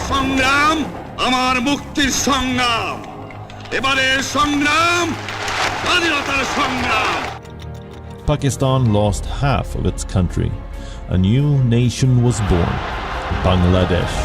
সংগ্রাম আমার মুক্তির সংগ্রাম, এবারের সংগ্রাম স্বাধীনতার সংগ্রাম। Pakistan lost half of its country. A new nation was born, Bangladesh.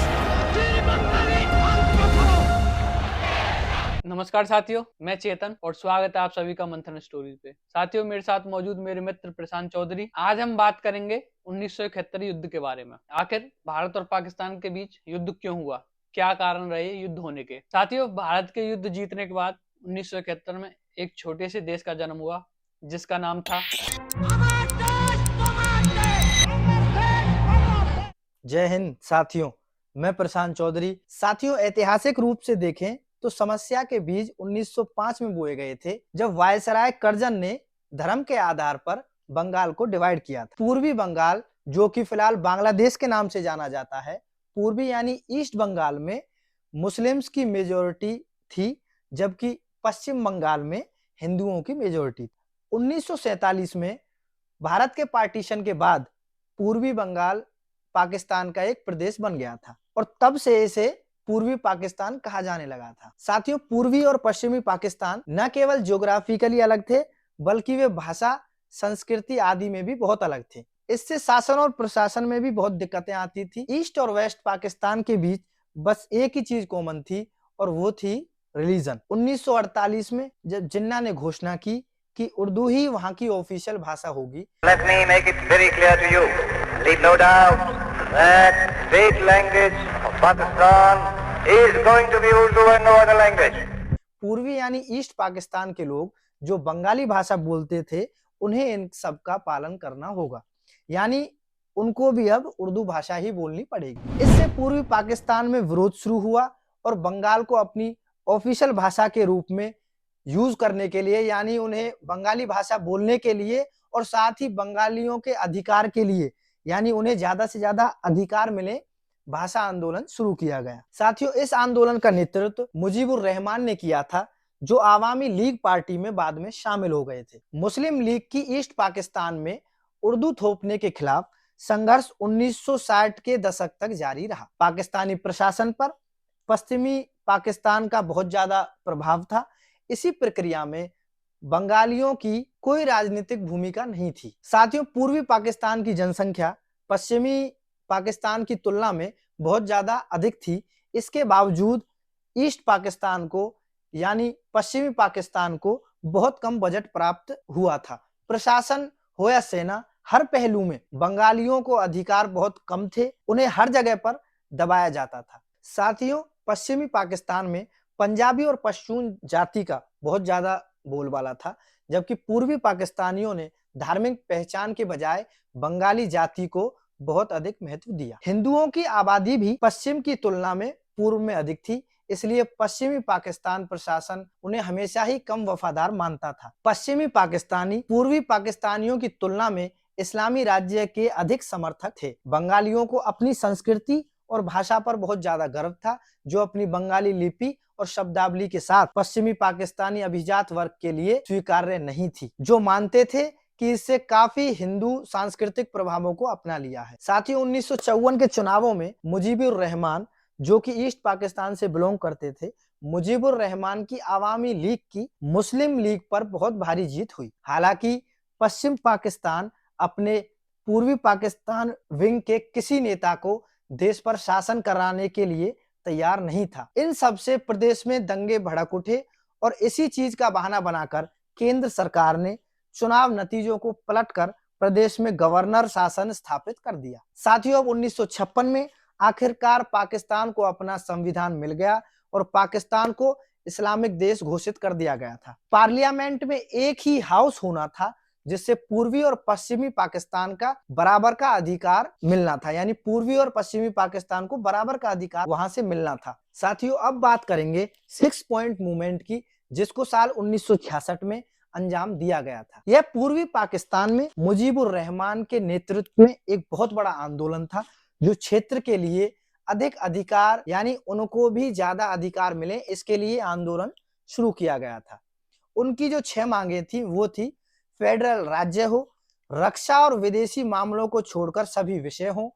नमस्कार साथियों, मैं चेतन और स्वागत है आप सभी का मंथन स्टोरीज पे। साथियों, मेरे साथ मौजूद मेरे मित्र प्रशांत चौधरी। आज हम बात करेंगे 1971 युद्ध के बारे में। आखिर भारत और पाकिस्तान के बीच युद्ध क्यों हुआ, क्या कारण रहे युद्ध होने के। साथियों, भारत के युद्ध जीतने के बाद 1971 में एक छोटे से देश का जन्म हुआ जिसका नाम था जय हिंद। साथियों, मैं प्रशांत चौधरी। साथियों, ऐतिहासिक रूप से देखें तो समस्या के बीज 1905 में बोए गए थे, जब वायसराय कर्जन ने धर्म के आधार पर बंगाल को डिवाइड किया था। पूर्वी बंगाल, जो कि फिलहाल बांग्लादेश के नाम से जाना जाता है, पूर्वी यानी ईस्ट बंगाल में मुस्लिम्स की मेजोरिटी थी, जबकि पश्चिम बंगाल में हिंदुओं की मेजोरिटी थी। 1947 में भारत के पार्टीशन के बाद पूर्वी बंगाल पाकिस्तान का एक प्रदेश बन गया था और तब से इसे पूर्वी पाकिस्तान कहा जाने लगा था। साथियों, पूर्वी और पश्चिमी पाकिस्तान न केवल ज्योग्राफिकली अलग थे, बल्कि वे भाषा, संस्कृति आदि में भी बहुत अलग थे। इससे शासन और प्रशासन में भी बहुत दिक्कतें आती थी। ईस्ट और वेस्ट पाकिस्तान के बीच बस एक ही चीज कॉमन थी और वो थी रिलीजन। 1948 में जब जिन्ना ने घोषणा की कि उर्दू ही वहाँ की ऑफिशियल भाषा होगी। Let me make it very clear to you. Leave no doubt that state language of Pakistan is going to be Urdu and no other language. पूर्वी यानी ईस्ट पाकिस्तान के लोग जो बंगाली भाषा बोलते थे, उन्हें इन सब का पालन करना होगा, यानी उनको भी अब उर्दू भाषा ही बोलनी पड़ेगी। इससे पूर्वी पाकिस्तान में विरोध शुरू हुआ और बंगाल को अपनी ऑफिशियल भाषा के रूप में यूज करने के लिए, यानी उन्हें बंगाली भाषा बोलने के लिए और साथ ही बंगालियों के अधिकार के लिए, यानी उन्हें ज्यादा से ज्यादा अधिकार मिले, भाषा आंदोलन शुरू किया गया। साथियों, इस आंदोलन का नेतृत्व मुजीबुर रहमान ने किया था, जो आवामी लीग पार्टी में बाद में शामिल हो गए थे। मुस्लिम लीग की ईस्ट पाकिस्तान में उर्दू थोपने के खिलाफ संघर्ष 1960 के दशक तक जारी रहा। पाकिस्तानी प्रशासन पर पश्चिमी पाकिस्तान का बहुत ज्यादा प्रभाव था। इसी प्रक्रिया में बंगालियों की कोई राजनीतिक भूमिका नहीं थी। साथियों, पूर्वी पाकिस्तान की जनसंख्या पश्चिमी पाकिस्तान की तुलना में बहुत ज्यादा अधिक थी। इसके बावजूद ईस्ट पाकिस्तान को, यानी पश्चिमी पाकिस्तान को, बहुत कम बजट प्राप्त हुआ था। प्रशासन हो या सेना, हर पहलू में बंगालियों को अधिकार बहुत कम थे, उन्हें हर जगह पर दबाया जाता था। साथियों, पश्चिमी पाकिस्तान में पंजाबी और पश्तून जाति का बहुत ज्यादा बोलबाला था, जबकि पूर्वी पाकिस्तानियों ने धार्मिक पहचान के बजाय बंगाली जाति को बहुत अधिक महत्व दिया। हिंदुओं की आबादी भी पश्चिम की तुलना में पूर्व में अधिक थी, इसलिए पश्चिमी पाकिस्तान प्रशासन उन्हें हमेशा ही कम वफादार मानता था। पश्चिमी पाकिस्तानी पूर्वी पाकिस्तानियों की तुलना में इस्लामी राज्य के अधिक समर्थक थे। बंगालियों को अपनी संस्कृति और भाषा पर बहुत ज्यादा गर्व था, जो अपनी बंगाली लिपि और शब्दावली के साथ पश्चिमी पाकिस्तानी अभिजात वर्ग के लिए स्वीकार्य नहीं थी, जो मानते थे कि इससे काफी हिंदू सांस्कृतिक प्रभावों को अपना लिया है। साथ ही 1954 के चुनावों में मुजीबुर रहमान, जो कि ईस्ट पाकिस्तान से बिलोंग करते थे, मुजीबुर रहमान की आवामी लीग की मुस्लिम लीग पर बहुत भारी जीत हुई। हालांकि पश्चिम पाकिस्तान अपने पूर्वी पाकिस्तान विंग के किसी नेता को देश पर शासन कराने के लिए तैयार नहीं था। इन सब से प्रदेश में दंगे भड़क उठे और इसी चीज का बहाना बनाकर केंद्र सरकार ने चुनाव नतीजों को पलटकर प्रदेश में गवर्नर शासन स्थापित कर दिया। साथियों, अब 1956 में आखिरकार पाकिस्तान को अपना संविधान मिल गया और पाकिस्तान को इस्लामिक देश घोषित कर दिया गया था। पार्लियामेंट में एक ही हाउस होना था, जिससे पूर्वी और पश्चिमी पाकिस्तान का बराबर का अधिकार मिलना था, यानी पूर्वी और पश्चिमी पाकिस्तान को बराबर का अधिकार वहां से मिलना था। साथियों, अब बात करेंगे 6 पॉइंट मूवमेंट की, जिसको साल 1966 में अंजाम दिया गया था। यह पूर्वी पाकिस्तान में मुजीबुर रहमान के नेतृत्व में एक बहुत बड़ा आंदोलन था, जो क्षेत्र के लिए अधिक अधिकार, यानी उनको भी ज्यादा अधिकार मिले, इसके लिए आंदोलन शुरू किया गया था। उनकी जो 6 मांगे थी वो थी फेडरल राज्य हो, रक्षा और विदेशी मामलों को छोड़कर सभी विषय हों,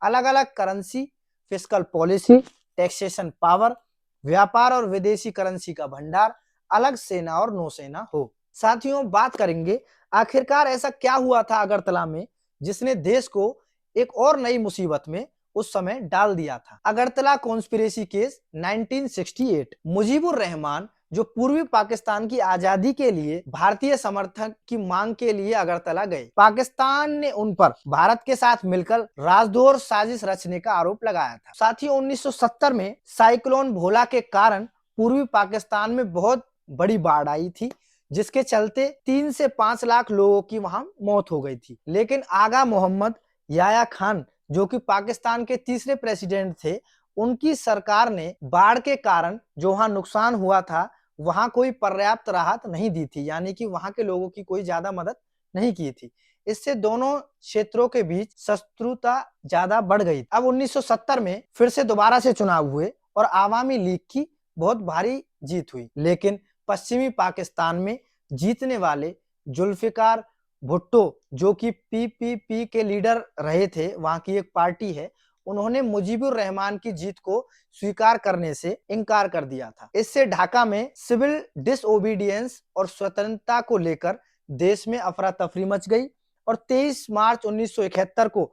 अलग अलग currency, fiscal policy, taxation power, व्यापार और विदेशी करेंसी का भंडार, अलग सेना और नौसेना हो। साथियों, बात करेंगे आखिरकार ऐसा क्या हुआ था अगरतला में जिसने देश को एक और नई मुसीबत में उस समय डाल दिया था। Agartala conspiracy case 1968। मुजीबुर रहमान जो पूर्वी पाकिस्तान की आजादी के लिए भारतीय समर्थन की मांग के लिए अगरतला गए। पाकिस्तान ने उन पर भारत के साथ मिलकर राजद्रोह साजिश रचने का आरोप लगाया था। साथियों, 1970 में साइक्लोन भोला के कारण पूर्वी पाकिस्तान में बहुत बड़ी बाढ़ आई थी, जिसके चलते 3 से 5 लाख लोगों की वहां मौत हो गई थी। लेकिन आगा मोहम्मद याया खान जो कि पाकिस्तान के तीसरे प्रेसिडेंट थे, उनकी सरकार ने बाढ़ के कारण जो वहां नुकसान हुआ था वहां कोई पर्याप्त राहत नहीं दी थी, यानी कि वहां के लोगों की कोई ज्यादा मदद नहीं की थी। इससे दोनों क्षेत्रों के बीच शत्रुता ज्यादा बढ़ गई। अब 1970 में फिर से दोबारा से चुनाव हुए और आवामी लीग की बहुत भारी जीत हुई, लेकिन पश्चिमी पाकिस्तान में जीतने वाले जुल्फिकार भुट्टो जो कि पीपीपी के लीडर रहे थे, वहां की एक पार्टी है, उन्होंने मुजीबुर रहमान की जीत को स्वीकार करने से इनकार कर दिया था। इससे ढाका में सिविल डिसओबीडियंस और स्वतंत्रता को लेकर देश में अफरा तफरी मच गई और 23 मार्च 1971 को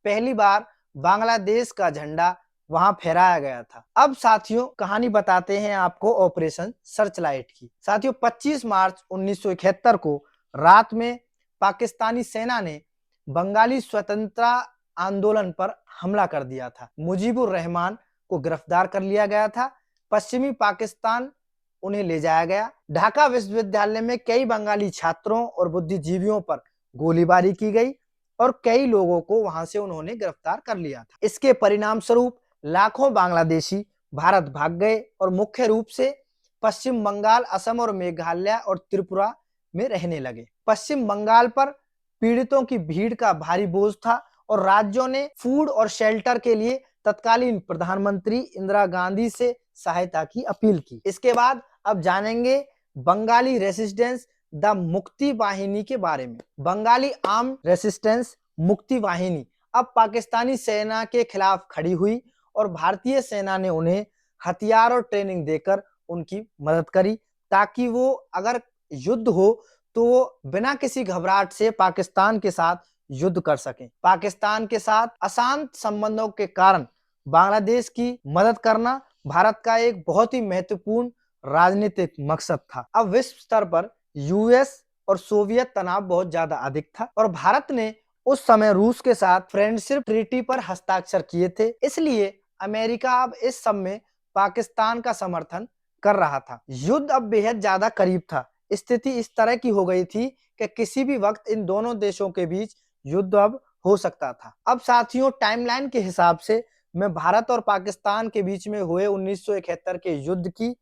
पहली बार बांग्लादेश का झंडा वहां फहराया गया था। अब साथियों, कहानी बताते हैं आपको ऑपरेशन सर्चलाइट की। साथियों, 25 मार्च 1971 को रात में पाकिस्तानी सेना ने बंगाली स्वतंत्रता आंदोलन पर हमला कर दिया था। मुजीबुर रहमान को गिरफ्तार कर लिया गया था। पश्चिमी पाकिस्तान उन्हें ले जाया गया। ढाका विश्वविद्यालय में कई बंगाली छात्रों और बुद्धिजीवियों पर गोलीबारी की गई और कई लोगों को वहां से उन्होंने गिरफ्तार कर लिया था। इसके परिणाम स्वरूप लाखों बांग्लादेशी भारत भाग गए और मुख्य रूप से पश्चिम बंगाल, असम और मेघालय और त्रिपुरा में रहने लगे। पश्चिम बंगाल पर पीड़ितों की भीड़ का भारी बोझ था और राज्यों ने फूड और शेल्टर के लिए तत्कालीन प्रधानमंत्री इंदिरा गांधी से सहायता की अपील की। इसके बाद अब जानेंगे बंगाली रेसिस्टेंस द मुक्ति वाहिनी के बारे में। बंगाली आर्म रेसिस्टेंस मुक्ति वाहिनी अब पाकिस्तानी सेना के खिलाफ खड़ी हुई और भारतीय सेना ने उन्हें हथियार और ट्रेनिंग देकर उनकी मदद करी, ताकि वो अगर युद्ध हो तो वो बिना किसी घबराहट से पाकिस्तान के साथ युद्ध कर सकें। पाकिस्तान के साथ अशांत संबंधों के कारण बांग्लादेश की मदद करना भारत का एक बहुत ही महत्वपूर्ण राजनीतिक मकसद था। अब विश्व स्तर पर यूएस और सोवियत तनाव बहुत ज्यादा अधिक था और भारत ने उस समय रूस के साथ फ्रेंडशिप ट्रीटी पर हस्ताक्षर किए थे। इसलिए अमेरिका अब इस सब में पाकिस्तान का समर्थन कर रहा था। युद्ध अब बेहद ज्यादा करीब था। स्थिति इस तरह की हो गई थी कि किसी भी वक्त इन दोनों देशों के बीच युद्ध अब हो सकता था। अब साथियों, टाइमलाइन के हिसाब से मैं भारत और पाकिस्तान के बीच में हुए 1971 के युद्ध की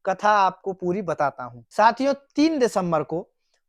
कथा आपको पूरी बताता हूं। साथियों, 3 दिसंबर को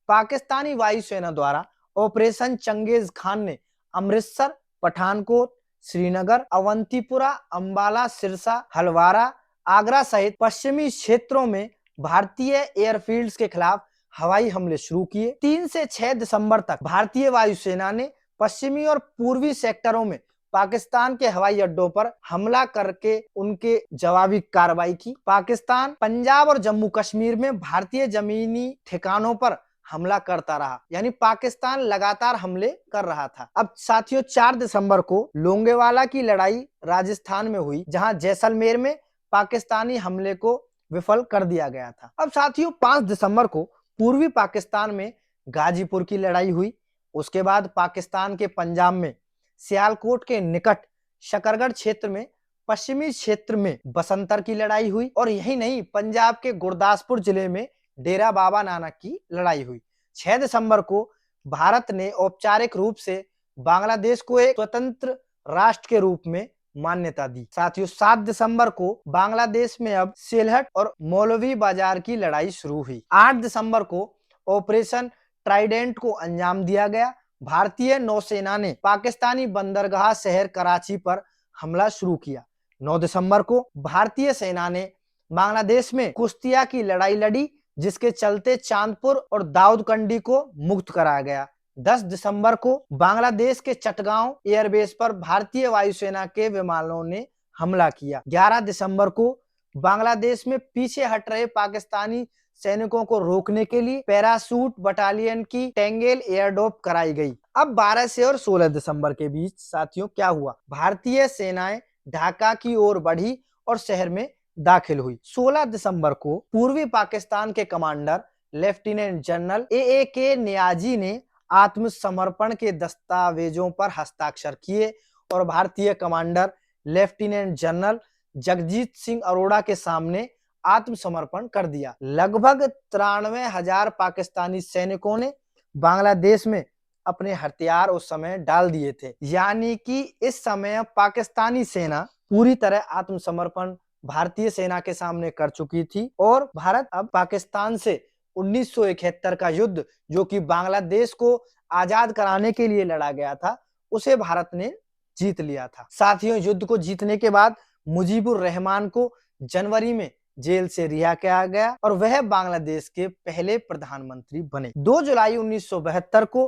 पाकिस्तानी वायुसेना द्वारा ऑपरेशन चंगेज खान ने अमृतसर, पठानकोट, श्रीनगर, अवंतीपुरा, अंबाला, सिरसा, हलवारा, आगरा सहित पश्चिमी क्षेत्रों में भारतीय एयरफील्ड्स के खिलाफ हवाई हमले शुरू किए। 3 से 6 दिसंबर तक भारतीय वायुसेना ने पश्चिमी और पूर्वी सेक्टरों में पाकिस्तान के हवाई अड्डों पर हमला करके उनके जवाबी कार्रवाई की। पाकिस्तान पंजाब और जम्मू कश्मीर में भारतीय जमीनी ठिकानों पर हमला करता रहा, यानी पाकिस्तान लगातार हमले कर रहा था। अब साथियों, 4 दिसंबर को लोंगेवाला की लड़ाई राजस्थान में हुई, जहां जैसलमेर में पाकिस्तानी हमले को विफल कर दिया गया था। अब साथियों, 5 दिसंबर को पूर्वी पाकिस्तान में गाजीपुर की लड़ाई हुई। उसके बाद पाकिस्तान के पंजाब में सियालकोट के निकट शकरगढ़ क्षेत्र में पश्चिमी क्षेत्र में बसंतर की लड़ाई हुई और यही नहीं, पंजाब के गुरदासपुर जिले में डेरा बाबा नानक की लड़ाई हुई। 6 दिसंबर को भारत ने औपचारिक रूप से बांग्लादेश को एक स्वतंत्र राष्ट्र के रूप में मान्यता दी। साथियों, 7 दिसंबर को बांग्लादेश में अब सिलहट और मौलवी बाजार की लड़ाई शुरू हुई। 8 दिसंबर को ऑपरेशन ट्राइडेंट को अंजाम दिया गया। भारतीय नौसेना ने पाकिस्तानी बंदरगाह शहर कराची पर हमला शुरू किया। 9 दिसंबर को भारतीय सेना ने बांग्लादेश में कुश्तिया की लड़ाई लड़ी, जिसके चलते चांदपुर और दाऊदकंडी को मुक्त कराया गया। 10 दिसंबर को बांग्लादेश के चटगांव एयरबेस पर भारतीय वायुसेना के विमानों ने हमला किया। 11 दिसंबर को बांग्लादेश में पीछे हट रहे पाकिस्तानी सैनिकों को रोकने के लिए पैराशूट बटालियन की टेंगेल एयरड्रॉप कराई गई। अब 12 से और 16 दिसंबर के बीच साथियों क्या हुआ? भारतीय सेनाएं ढाका की ओर बढ़ी और शहर में दाखिल हुई। 16 दिसंबर को पूर्वी पाकिस्तान के commander lieutenant general A Niazi ने आत्मसमर्पण के दस्तावेजों पर हस्ताक्षर किए और भारतीय commander lieutenant general Jagjit Singh Arora के सामने आत्मसमर्पण कर दिया। लगभग 93,000 पाकिस्तानी सैनिकों ने बांग्लादेश में अपने हथियार उस समय डाल दिए थे। यानी कि इस समय पाकिस्तानी सेना पूरी तरह आत्मसमर्पण भारतीय सेना के सामने कर चुकी थी और भारत अब पाकिस्तान से 1971 का युद्ध, जो कि बांग्लादेश को आजाद कराने के लिए लड़ा गया था, उसे भारत ने जीत लिया था। साथियों, युद्ध को जीतने के बाद मुजीबुर रहमान को जनवरी में जेल से रिहा किया गया और वह बांग्लादेश के पहले प्रधानमंत्री बने। 2 जुलाई 1972 को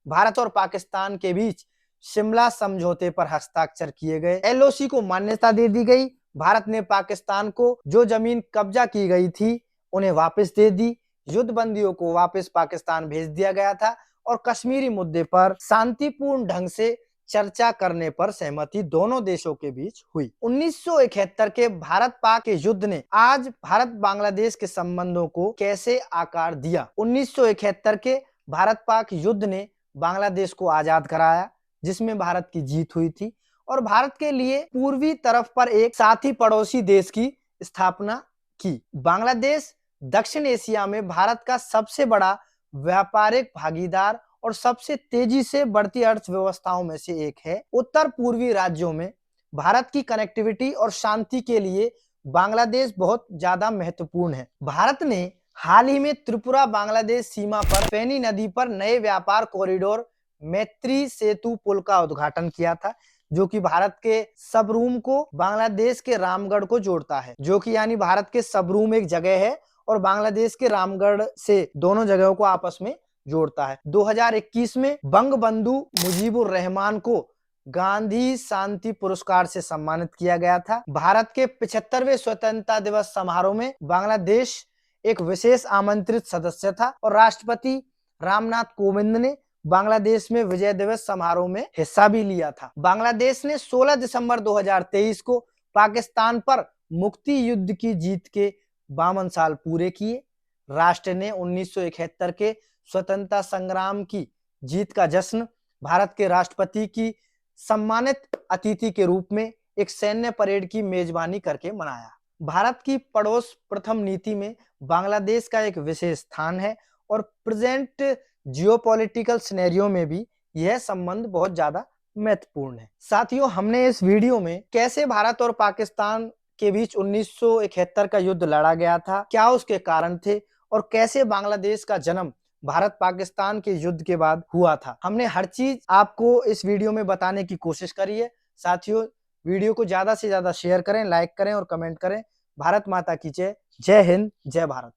भारत और पाकिस्तान के बीच शिमला समझौते पर हस्ताक्षर किए गए। एलओसी को मान्यता दे दी गई। भारत ने पाकिस्तान को जो जमीन कब्जा की गई थी उन्हें वापस दे दी। युद्ध बंदियों को वापस पाकिस्तान भेज दिया गया था और कश्मीरी मुद्दे पर शांतिपूर्ण ढंग से चर्चा करने पर सहमति दोनों देशों के बीच हुई। 1971 के भारत पाक के युद्ध ने आज भारत बांग्लादेश के संबंधों को कैसे आकार दिया? 1971 के भारत पाक युद्ध ने बांग्लादेश को आजाद कराया, जिसमें भारत की जीत हुई थी और भारत के लिए पूर्वी तरफ पर एक साथी पड़ोसी देश की स्थापना की। बांग्लादेश दक्षिण एशिया में भारत का सबसे बड़ा व्यापारिक भागीदार और सबसे तेजी से बढ़ती अर्थव्यवस्थाओं में से एक है। उत्तर पूर्वी राज्यों में भारत की कनेक्टिविटी और शांति के लिए बांग्लादेश बहुत ज्यादा महत्वपूर्ण है। भारत ने हाल ही में त्रिपुरा बांग्लादेश सीमा पर फेनी नदी पर नए व्यापार कॉरिडोर मैत्री सेतु पुल का उद्घाटन किया था, जो कि भारत के सबरूम को बांग्लादेश के रामगढ़ को जोड़ता है। जो कि यानी भारत के सबरूम एक जगह है और बांग्लादेश के रामगढ़ से दोनों जगहों को आपस में जोड़ता है। 2021 में बंगबंधु मुजीबुर रहमान को गांधी शांति पुरस्कार से सम्मानित किया गया था। भारत के 75वें स्वतंत्रता दिवस समारोह में बांग्लादेश एक विशेष आमंत्रित सदस्य था और राष्ट्रपति रामनाथ कोविंद ने बांग्लादेश में विजय दिवस समारोह में हिस्सा भी लिया था। बांग्लादेश ने 16 दिसंबर 2023 को पाकिस्तान पर मुक्ति युद्ध की जीत के 52 साल पूरे किए। राष्ट्र ने 1971 के स्वतंत्रता संग्राम की जीत का जश्न भारत के राष्ट्रपति की सम्मानित अतिथि के रूप में एक सैन्य परेड की मेजबानी करके मनाया। भारत की पड़ोस प्रथम नीति में बांग्लादेश का एक विशेष स्थान है और प्रेजेंट जियोपॉलिटिकल सिनेरियो में भी यह संबंध बहुत ज्यादा महत्वपूर्ण है। साथियों, हमने इस वीडियो में कैसे भारत और पाकिस्तान के बीच 1971 का युद्ध लड़ा गया था, क्या उसके कारण थे और कैसे बांग्लादेश का जन्म भारत पाकिस्तान के युद्ध के बाद हुआ था, हमने हर चीज आपको इस वीडियो में बताने की कोशिश करी है। साथियों, वीडियो को ज्यादा से ज्यादा शेयर करें, लाइक करें और कमेंट करें। भारत माता की जय। जय हिंद, जय भारत।